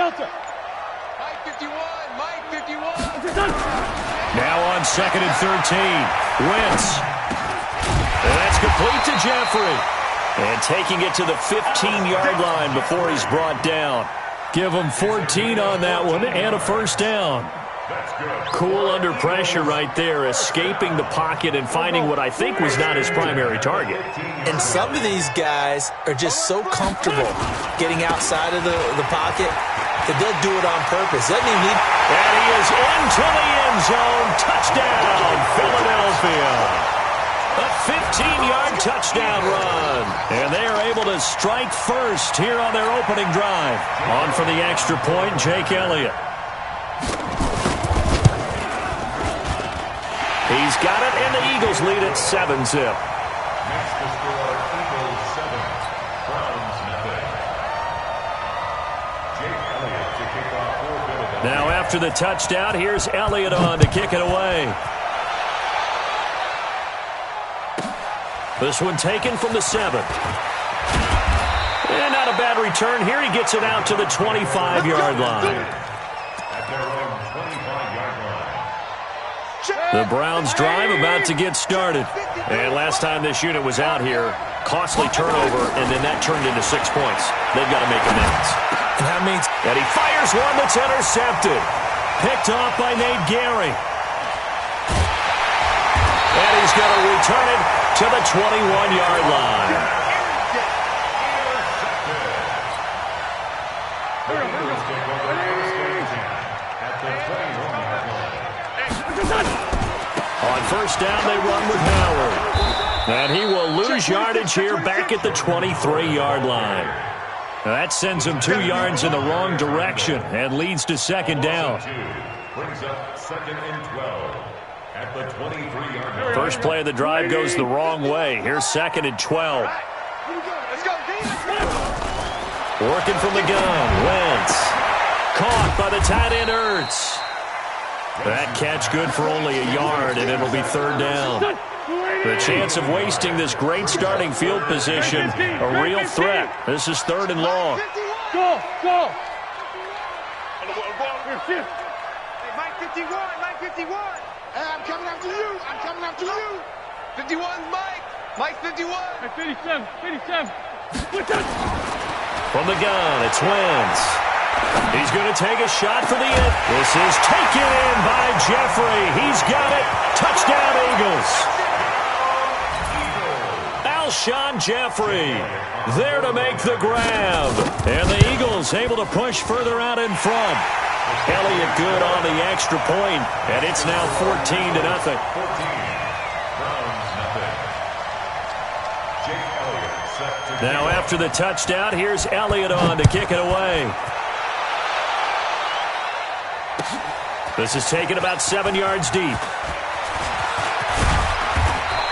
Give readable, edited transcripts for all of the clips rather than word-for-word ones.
Mike 51. Now on 2nd and 13. Wentz. And that's complete to Jeffrey. And taking it to the 15-yard line before he's brought down. Give him 14 on that one and a first down. Cool under pressure right there, escaping the pocket and finding what I think was not his primary target. And some of these guys are just so comfortable getting outside of the pocket that they'll do it on purpose. Doesn't even need... And he is into the end zone. Touchdown, Philadelphia. A 15-yard touchdown run. And they are able to strike first here on their opening drive. On for the extra point, Jake Elliott. He's got it, and the Eagles lead at 7-zip. Next to score, Eagles 7, Browns nothing. Jake Elliott to kick off for Philadelphia. Now after the touchdown, here's Elliott on to kick it away. This one taken from the 7. And not a bad return here. He gets it out to the 25-yard line. At their own 25-yard line. The Browns drive about to get started. And last time this unit was out here, costly turnover, and then that turned into 6 points. They've got to make amends. And that means... And he fires one that's intercepted. Picked off by Nate Gary. And he's going to return it to the 21-yard line. On first down, they run with Howard. And he will lose yardage here back at the 23-yard line. That sends him 2 yards in the wrong direction and leads to second down. Brings up 2nd and 12 at the 23-yard line. First play of the drive goes the wrong way. Here's 2nd and 12. Working from the gun. Wentz. Caught by the tight end Ertz. That catch good for only a yard, and it'll be third down. The chance of wasting this great starting field position, a real threat. This is 3rd and long. Go! Mike 51. Hey, I'm coming after you. 51's Mike. Mike 51. 57. From the gun, it's Wentz. He's going to take a shot for the end. This is taken in by Jeffrey. He's got it. Touchdown, Eagles. Alshon Jeffrey there to make the grab. And the Eagles able to push further out in front. Elliott good on the extra point, and it's now 14-0. Now after the touchdown, here's Elliott on to kick it away. This is taken about 7 yards deep.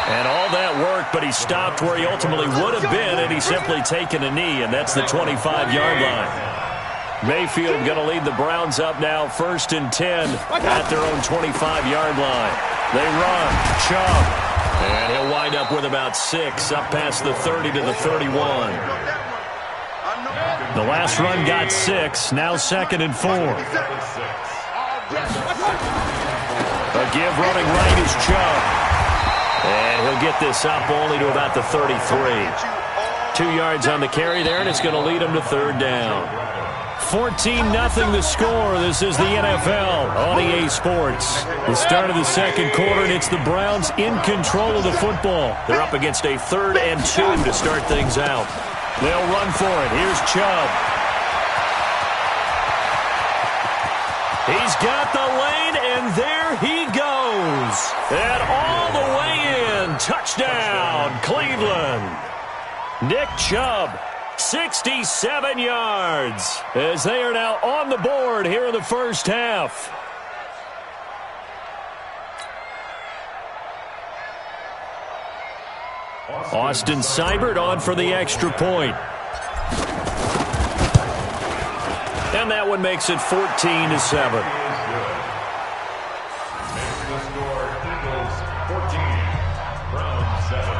And all that work, but he stopped where he ultimately would have been, and he's simply taken a knee, and that's the 25-yard line. Mayfield going to lead the Browns up now, 1st and 10 at their own 25-yard line. They run. Chubb. And he'll wind up with about 6, up past the 30 to the 31. The last run got 6, now 2nd and 4. A give running right is Chubb. And he'll get this up only to about the 33. 2 yards on the carry there, and it's going to lead him to 3rd down. 14-0 the score. This is the NFL on EA Sports. The start of the second quarter, and it's the Browns in control of the football. They're up against a 3rd and 2 to start things out. They'll run for it. Here's Chubb. He's got the lane, and there he goes. And all the way in. Touchdown, Cleveland. Nick Chubb, 67 yards, as they are now on the board here in the first half. Austin Seibert on for the extra point. And that one makes it 14-7. Next to score, Eagles 14, Browns 7.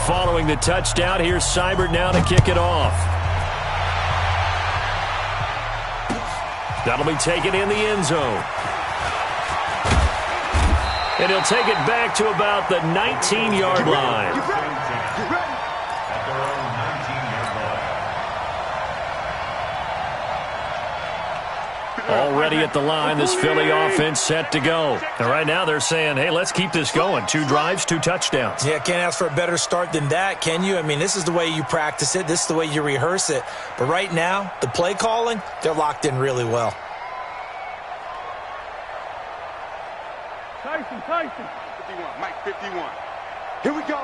Following the touchdown, here's Seibert now to kick it off. That'll be taken in the end zone. And he'll take it back to about the 19-yard line. Already at the line, this Philly offense set to go. And right now they're saying, hey, let's keep this going. 2 drives, 2 touchdowns. Yeah, can't ask for a better start than that, can you? I mean, this is the way you practice it. This is the way you rehearse it. But right now, the play calling, they're locked in really well. Tyson. 51, Mike 51. Here we go.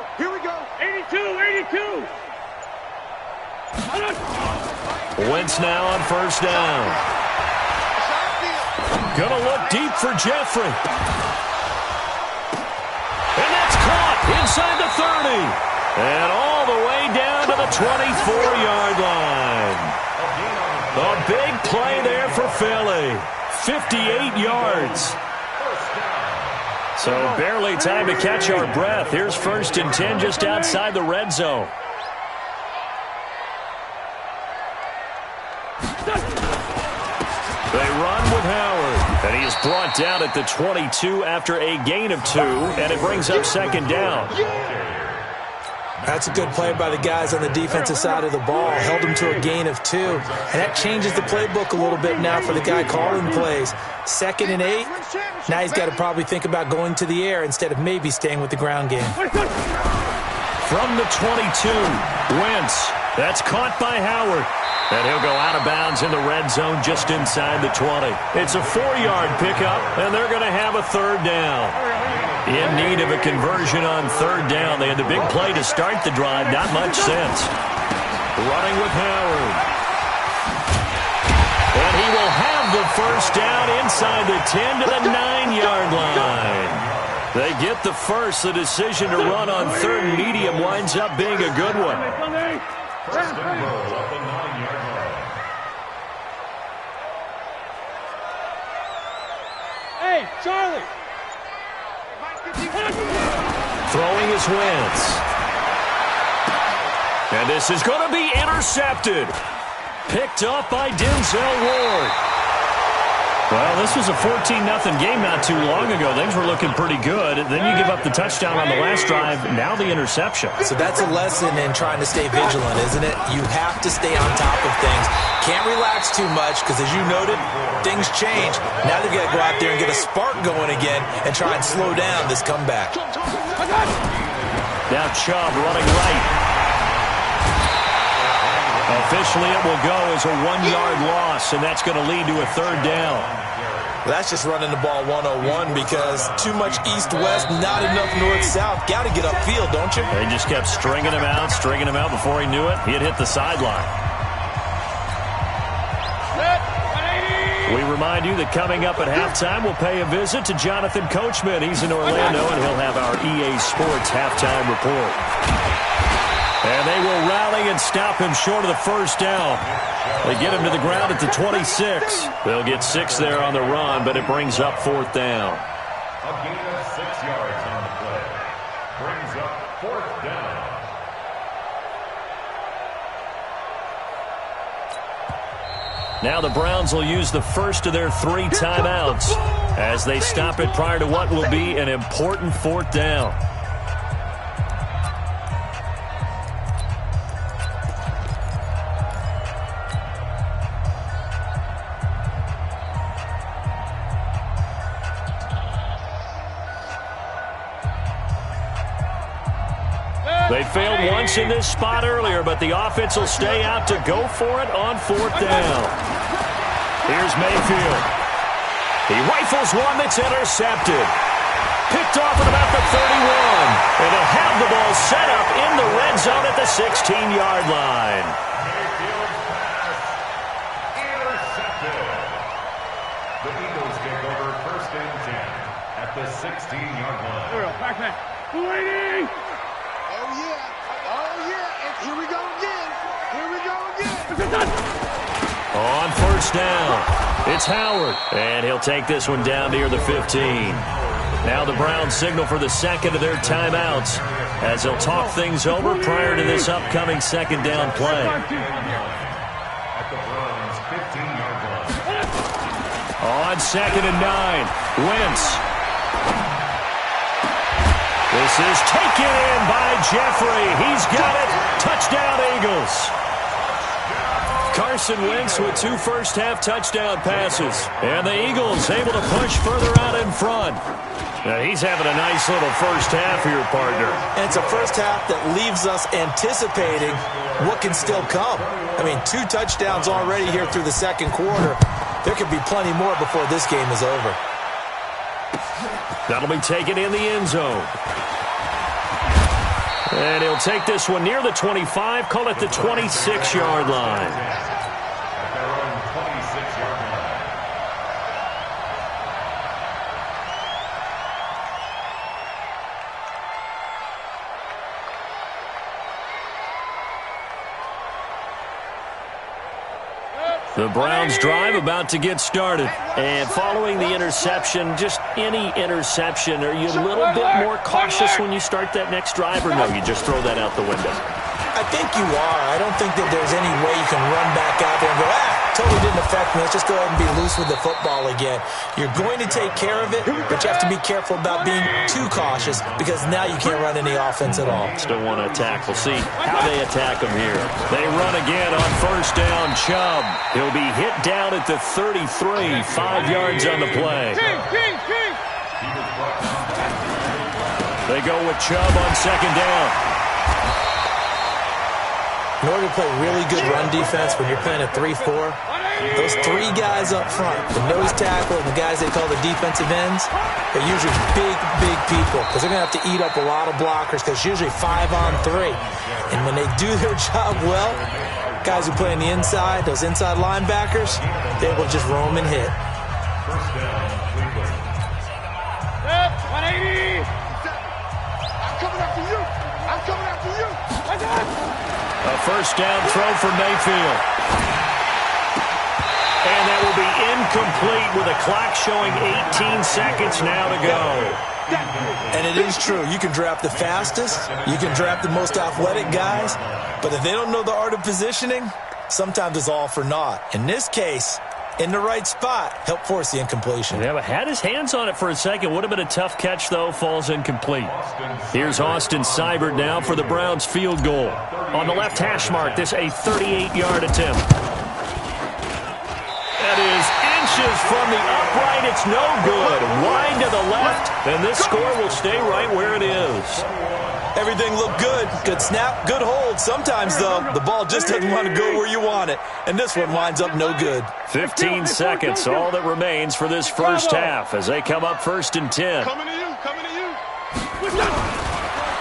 82. Wentz now on first down. Gonna look deep for Jeffrey. And that's caught inside the 30. And all the way down to the 24-yard line. A big play there for Philly. 58 yards. So barely time to catch our breath. Here's 1st and 10 just outside the red zone. They run with Howard. And he is brought down at the 22 after a gain of 2. And it brings up 2nd down. That's a good play by the guys on the defensive side of the ball. Held him to a gain of 2. And that changes the playbook a little bit now for the guy calling plays. 2nd and 8. Now he's got to probably think about going to the air instead of maybe staying with the ground game. From the 22, Wentz. That's caught by Howard. And he'll go out of bounds in the red zone just inside the 20. It's a 4-yard pickup, and they're going to have a 3rd down. In need of a conversion on 3rd down. They had the big play to start the drive. Not much sense. Running with Howard. And he will have the 1st down inside the 10 to the 9-yard line. They get the first. The decision to run on 3rd and medium winds up being a good one. First and goal at the 9-yard line. Hey, Charlie. Throwing his Wentz. And this is going to be intercepted. Picked up by Denzel Ward. Well, this was a 14-0 game not too long ago. Things were looking pretty good. Then you give up the touchdown on the last drive. Now the interception. So that's a lesson in trying to stay vigilant, isn't it? You have to stay on top of things. Can't relax too much because, as you noted, things change. Now they've got to go out there and get a spark going again and try and slow down this comeback. Now Chubb running right. Officially, it will go as a 1-yard loss, and that's going to lead to a 3rd down. Well, that's just running the ball 101 because too much east-west, not enough north-south. Got to get upfield, don't you? They just kept stringing him out before he knew it. He had hit the sideline. We remind you that coming up at halftime, we'll pay a visit to Jonathan Coachman. He's in Orlando, and he'll have our EA Sports halftime report. And they will rally and stop him short of the 1st down. They get him to the ground at the 26. They'll get 6 there on the run, but it brings up 4th down. A gain of 6 yards on the play. Brings up 4th down. Now the Browns will use the first of their 3 timeouts as they stop it prior to what will be an important 4th down. They failed once in this spot earlier, but the offense will stay out to go for it on 4th down. Here's Mayfield. He rifles one that's intercepted. Picked off at about the 31. And they'll have the ball set up in the red zone at the 16-yard line. Mayfield's pass intercepted. The Eagles take over 1st and 10 at the 16-yard line. Waiting. Oh, yeah. And here we go again. On 1st down, it's Howard. And he'll take this one down near the 15. Now the Browns signal for the second of their timeouts as they'll talk things over prior to this upcoming second down play. At the Browns' 15-yard line. On 2nd and 9, Wentz. This is taken in by Jeffrey. He's got it. Touchdown, Eagles. Carson Wentz with 2 first-half touchdown passes. And the Eagles able to push further out in front. Now he's having a nice little first half here, partner. And it's a first half that leaves us anticipating what can still come. I mean, 2 touchdowns already here through the second quarter. There could be plenty more before this game is over. That'll be taken in the end zone. And he'll take this one near the 25, call it the 26-yard line. At their own 26-yard line. The Browns drive about to get started. And following the interception, just any interception, are you a little bit more cautious when you start that next drive, or no, you just throw that out the window? I think you are. I don't think that there's any way you can run back out there and go, totally didn't affect me. Let's just go ahead and be loose with the football again. You're going to take care of it, but you have to be careful about being too cautious because now you can't run any offense at all. Still want to attack. We'll see how they attack him here. They run again on first down. Chubb. He'll be hit down at the 33, 5 yards on the play. They go with Chubb on second down. In order to play really good run defense when you're playing a 3-4, those 3 guys up front, the nose tackle and the guys they call the defensive ends, they're usually big people because they're going to have to eat up a lot of blockers because it's usually 5-on-3. And when they do their job well, guys who play on the inside, those inside linebackers, they're able to just roam and hit. First down, Cleveland. 180. I'm coming after you. I'm coming after you. A first down throw for Mayfield. And that will be incomplete with a clock showing 18 seconds now to go. And it is true. You can draft the fastest. You can draft the most athletic guys. But if they don't know the art of positioning, sometimes it's all for naught. In this case, in the right spot, help force the incompletion. Yeah, but had his hands on it for a second. Would have been a tough catch, though. Falls incomplete. Here's Austin Seibert now for the Browns field goal. On the left hash mark, this a 38-yard attempt. That is inches from the upright. It's no good. Wide to the left, and this score will stay right where it is. Everything looked good. Good snap, good hold. Sometimes, though, the ball just doesn't want to go where you want it. And this one winds up no good. 15 seconds, all that remains for this first half as they come up 1st and 10. Coming to you.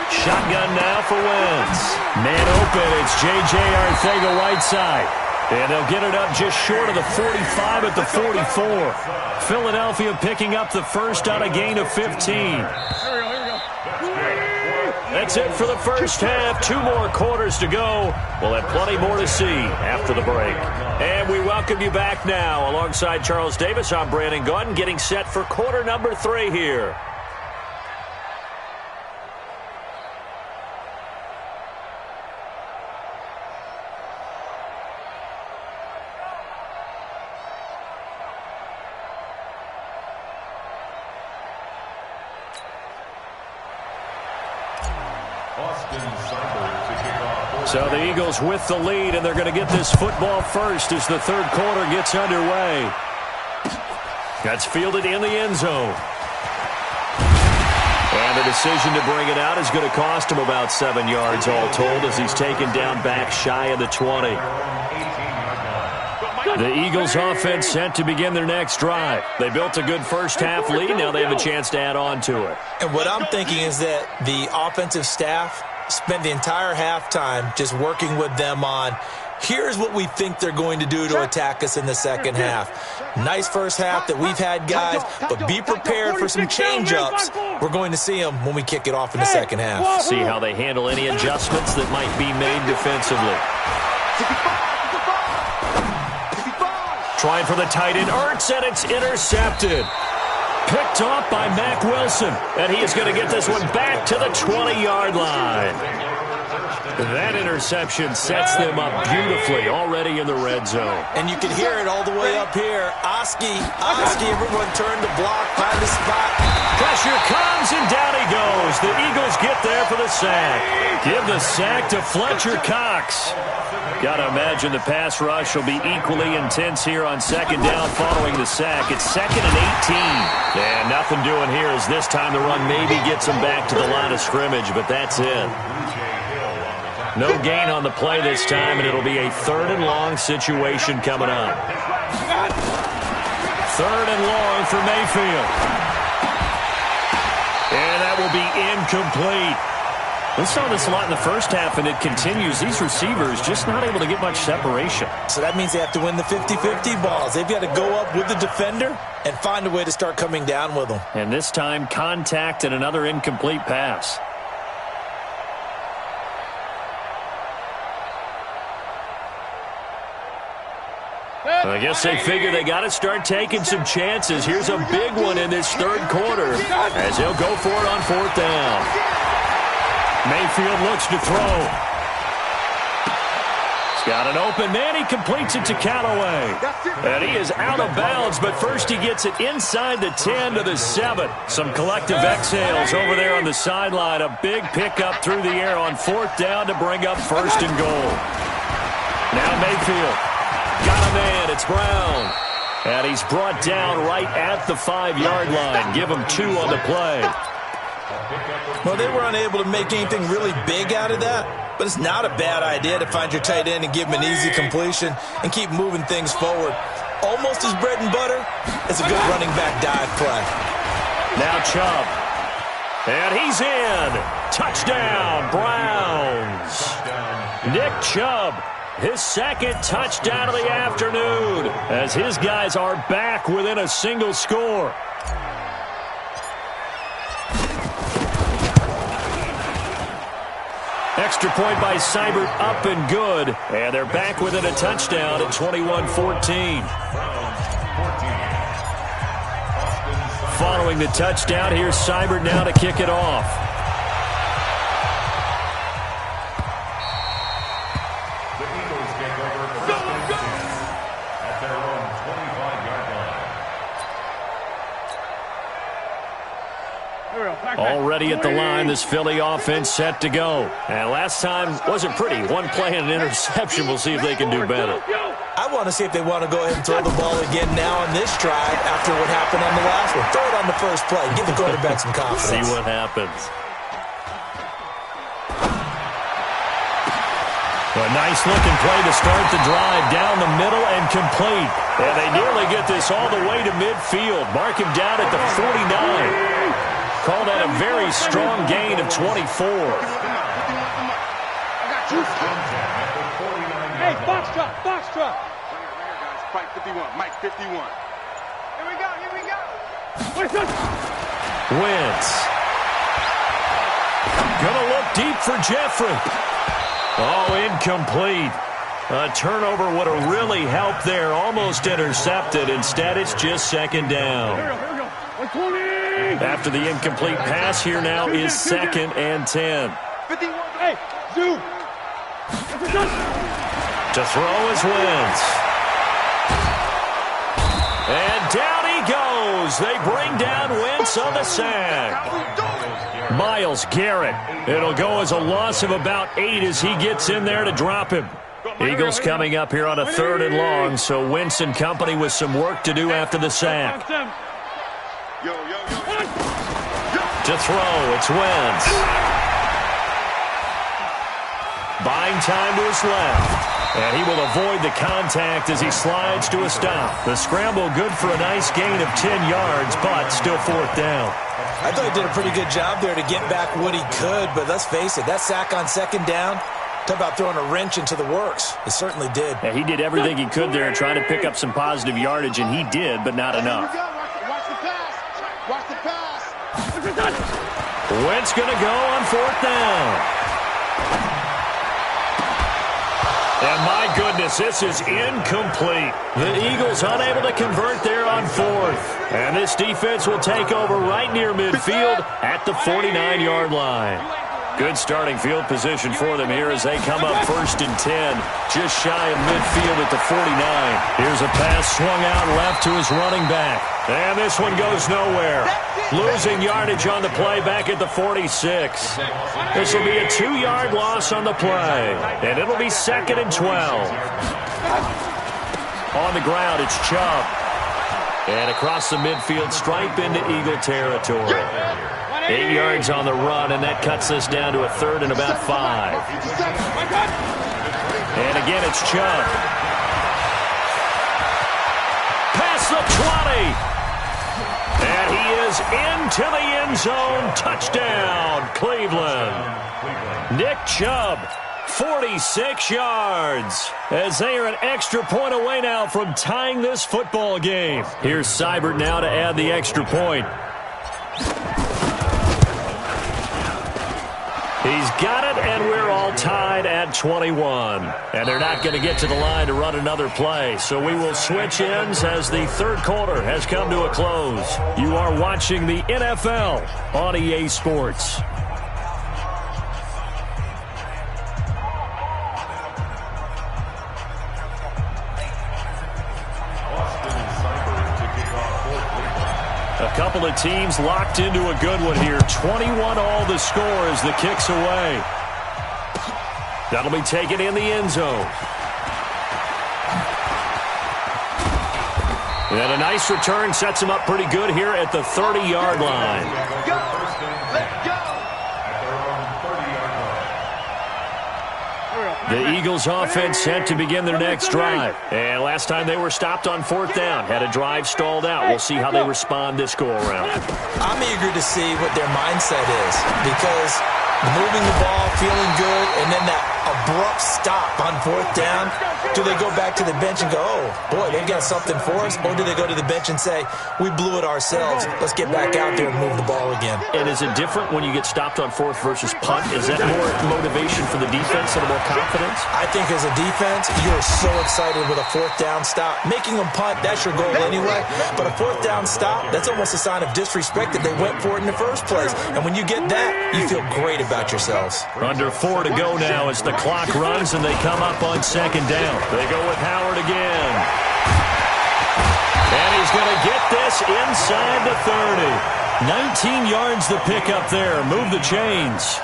Shotgun now for Wentz. Man open, it's J.J. Arcega-Whiteside. And they'll get it up just short of the 45 at the 44. Philadelphia picking up the first on a gain of 15. That's it for the first half. 2 more quarters to go. We'll have plenty more to see after the break. And we welcome you back now. Alongside Charles Davis, I'm Brandon Gaudin, getting set for quarter number 3 here. So the Eagles with the lead, and they're going to get this football first as the third quarter gets underway. That's fielded in the end zone. And the decision to bring it out is going to cost him about 7 yards all told as he's taken down back shy of the 20. The Eagles offense set to begin their next drive. They built a good first half lead. Now they have a chance to add on to it. And what I'm thinking is that the offensive staff spent the entire halftime just working with them on, here's what we think they're going to do to attack us in the second half. Nice first half that we've had, guys, but be prepared for some change-ups. We're going to see them when we kick it off in the second half. See how they handle any adjustments that might be made defensively. Trying for the tight end, Ertz, and it's intercepted. Picked off by Mack Wilson, and he is going to get this one back to the 20-yard line. That interception sets them up beautifully already in the red zone. And you can hear it all the way up here. Oski, everyone turned to block, find the spot. Pressure comes, and down he goes. The Eagles get there for the sack. Give the sack to Fletcher Cox. Got to imagine the pass rush will be equally intense here on second down following the sack. It's 2nd and 18. And nothing doing here as this time the run maybe gets them back to the line of scrimmage, but that's it. No gain on the play this time, and it'll be a 3rd and long situation coming up. 3rd and long for Mayfield. And that will be incomplete. We saw this a lot in the first half, and it continues. These receivers just not able to get much separation. So that means they have to win the 50-50 balls. They've got to go up with the defender and find a way to start coming down with them. And this time, contact and another incomplete pass. I guess they figure they got to start taking some chances. Here's a big one in this 3rd quarter as he'll go for it on 4th down. Mayfield looks to throw. He's got an open man. He completes it to Callaway. And he is out of bounds, but first he gets it inside the 10 to the 7. Some collective exhales over there on the sideline. A big pickup through the air on 4th down to bring up 1st and goal. Now Mayfield. Got a man. It's Brown. And he's brought down right at the 5-yard line. Give him 2 on the play. Well, they were unable to make anything really big out of that, but it's not a bad idea to find your tight end and give him an easy completion and keep moving things forward. Almost as bread and butter as a good running back dive play. Now Chubb. And he's in. Touchdown, Browns. Nick Chubb. His 2nd touchdown of the afternoon as his guys are back within a single score. Extra point by Seibert up and good. And they're back within a touchdown at 21-14. Following the touchdown, here's Seibert now to kick it off. Already at the line, this Philly offense set to go. And last time wasn't pretty. One play and an interception. We'll see if they can do better. I want to see if they want to go ahead and throw the ball again now on this drive after what happened on the last one. Throw it on the first play. Give the quarterback some confidence. See what happens. A nice-looking play to start the drive down the middle and complete. And they nearly get this all the way to midfield. Mark him down at the 49. Call that a very strong gain of 24. Hey, box truck. Fight 51, Mike 51. Here we go. Wentz. Gonna look deep for Jeffrey. Oh, incomplete. A turnover would have really helped there. Almost intercepted. Instead, it's just 2nd down. Here we go. 120. After the incomplete pass, here now is 2nd and 10. 51. Hey, Zoo. To throw is Wentz. And down he goes. They bring down Wentz on the sack. Myles Garrett. It'll go as a loss of about 8 as he gets in there to drop him. Eagles coming up here on a 3rd and long, so Wentz and company with some work to do after the sack. To throw, it's Wentz. Buying time to his left. And he will avoid the contact as he slides to a stop. The scramble good for a nice gain of 10 yards, but still 4th down. I thought he did a pretty good job there to get back what he could, but let's face it, that sack on 2nd down, talk about throwing a wrench into the works. It certainly did. Yeah, he did everything he could there trying to pick up some positive yardage, and he did, but not enough. Watch the pass. Wentz going to go on 4th down. And my goodness, this is incomplete. The Eagles unable to convert there on fourth. And this defense will take over right near midfield at the 49-yard line. Good starting field position for them here as they come up 1st and 10, just shy of midfield at the 49. Here's a pass swung out left to his running back. And this one goes nowhere. Losing yardage on the play back at the 46. This will be a 2-yard loss on the play. And it'll be 2nd and 12. On the ground, it's Chubb. And across the midfield stripe into Eagle territory. 8 yards on the run, and that cuts this down to a 3rd and about 5. And again, it's Chubb. Past the 20. And he is into the end zone. Touchdown, Cleveland. Nick Chubb, 46 yards. As they are an extra point away now from tying this football game. Here's Seibert now to add the extra point. He's got it, and we're all tied at 21. And they're not going to get to the line to run another play. So we will switch ends as the 3rd quarter has come to a close. You are watching the NFL on EA Sports. A couple of teams locked into a good one here. 21 all the score as the kick's away. That'll be taken in the end zone. And a nice return sets him up pretty good here at the 30-yard line. The Eagles offense set to begin their next drive. And last time they were stopped on 4th down, had a drive stalled out. We'll see how they respond this go-around. I'm eager to see what their mindset is because moving the ball, feeling good, and then that abrupt stop on 4th down. Do they go back to the bench and go, oh, boy, they've got something for us? Or do they go to the bench and say, we blew it ourselves. Let's get back out there and move the ball again. And is it different when you get stopped on 4th versus punt? Is that more motivation for the defense and more confidence? I think as a defense, you're so excited with a 4th down stop. Making them punt, that's your goal anyway. But a 4th down stop, that's almost a sign of disrespect that they went for it in the first place. And when you get that, you feel great about yourselves. Under 4 to go now as the clock runs and they come up on 2nd down. They go with Howard again. And he's going to get this inside the 30. 19 yards the pickup there. Move the chains.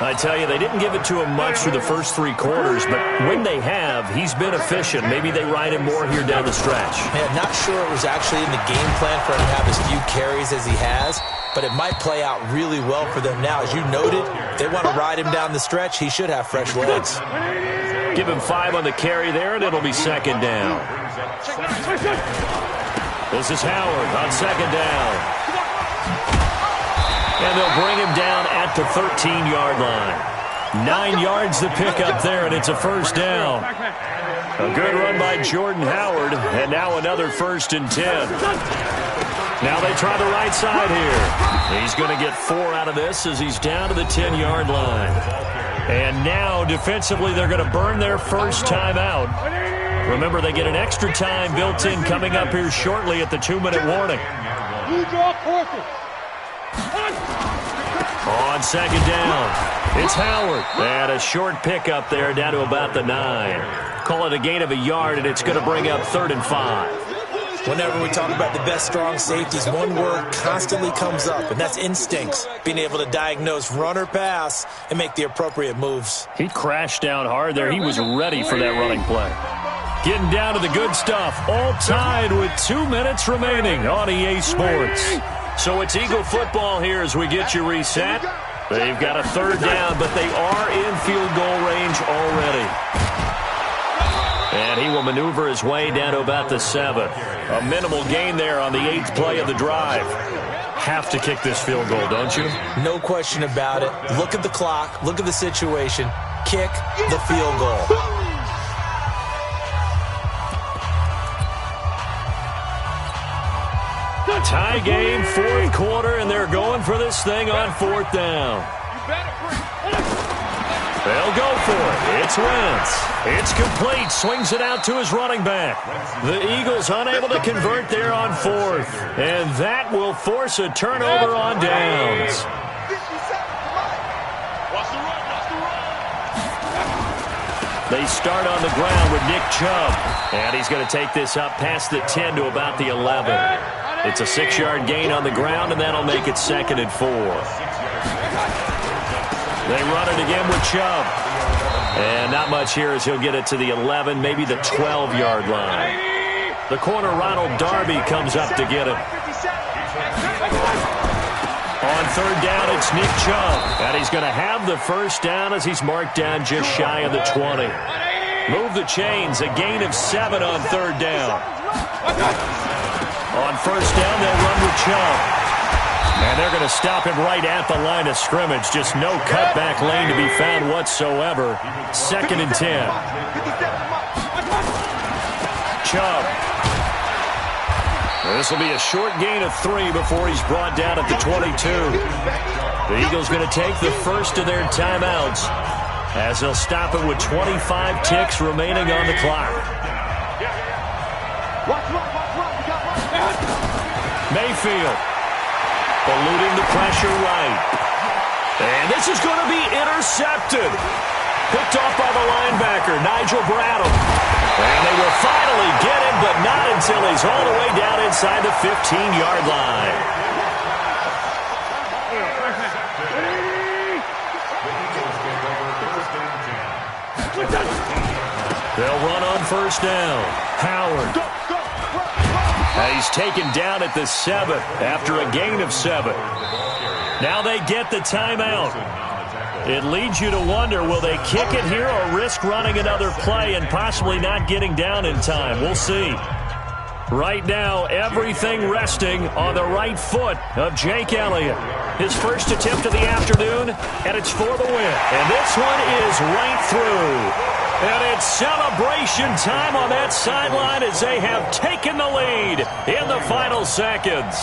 I tell you, they didn't give it to him much through the first 3 quarters, but when they have, he's been efficient. Maybe they ride him more here down the stretch. Man, not sure it was actually in the game plan for him to have as few carries as he has, but it might play out really well for them now. As you noted, if they want to ride him down the stretch, he should have fresh legs. Give him 5 on the carry there, and it'll be 2nd down. This is Howard on 2nd down. And they'll bring him down at the 13-yard line. 9 yards to pick up there, and it's a 1st down. A good run by Jordan Howard, and now another 1st and 10. Now they try the right side here. He's going to get 4 out of this as he's down to the 10-yard line. And now, defensively, they're going to burn their first time out. Remember, they get an extra time built in coming up here shortly at the 2-minute warning. On 2nd down, it's Howard. And a short pickup there down to about the 9. Call it a gain of a yard, and it's going to bring up 3rd and 5. Whenever we talk about the best strong safeties, one word constantly comes up, and that's instincts. Being able to diagnose run or pass and make the appropriate moves. He crashed down hard there. He was ready for that running play. Getting down to the good stuff. All tied with 2 minutes remaining on EA Sports. So it's Eagle football here as we get you reset. They've got a 3rd down, but they are in field goal range already. And he will maneuver his way down to about the 7. A minimal gain there on the 8th play of the drive. Have to kick this field goal, don't you? No question about it. Look at the clock. Look at the situation. Kick the field goal. Tie game, 4th quarter, and they're going for this thing on 4th down. They'll go for it. It's Wentz. It's complete. Swings it out to his running back. The Eagles unable to convert there on fourth. And that will force a turnover on downs. They start on the ground with Nick Chubb. And he's going to take this up past the 10 to about the 11. It's a 6-yard gain on the ground, and that'll make it 2nd and 4. They run it again with Chubb. And not much here as he'll get it to the 11, maybe the 12-yard line. The corner, Ronald Darby, comes up to get him. On third down, it's Nick Chubb. And he's going to have the first down as he's marked down just shy of the 20. Move the chains, a gain of 7 on third down. On first down, they'll run with Chubb. And they're going to stop him right at the line of scrimmage. Just no cutback lane to be found whatsoever. 2nd and 10. Chubb. This will be a short gain of 3 before he's brought down at the 22. The Eagles going to take the first of their timeouts as they'll stop it with 25 ticks remaining on the clock. Mayfield eluding the pressure right. And this is going to be intercepted. Picked off by the linebacker, Nigel Bradham. And they will finally get him, but not until he's all the way down inside the 15-yard line. They'll run on first down. Howard. He's taken down at the 7 after a gain of 7. Now they get the timeout. It leads you to wonder, will they kick it here or risk running another play and possibly not getting down in time? We'll see. Right now, everything resting on the right foot of Jake Elliott. His first attempt of the afternoon, and it's for the win. And this one is right through. And it's celebration time on that sideline as they have taken the lead in the final seconds.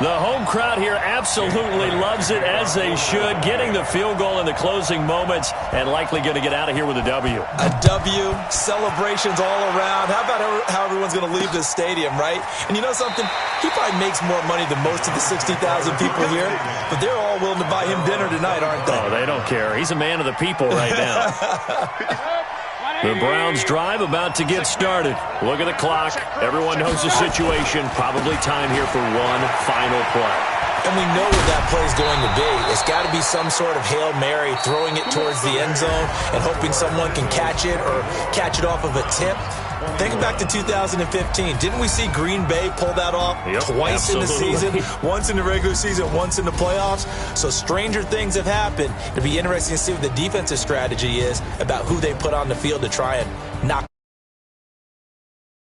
The home crowd here absolutely loves it, as they should, getting the field goal in the closing moments and likely going to get out of here with a W. A W, celebrations all around. How about how everyone's going to leave this stadium, right? And you know something? He probably makes more money than most of the 60,000 people here, but they're all willing to buy him dinner tonight, aren't they? Oh, they don't care. He's a man of the people right now. The Browns drive about to get started. Look at the clock. Everyone knows the situation. Probably time here for one final play. And we know what that play is going to be. It's got to be some sort of Hail Mary, throwing it towards the end zone and hoping someone can catch it or catch it off of a tip. Think back to 2015. Didn't we see Green Bay pull that off twice in the season? Once in the regular season, once in the playoffs. So stranger things have happened. It'll be interesting to see what the defensive strategy is about who they put on the field to try and knock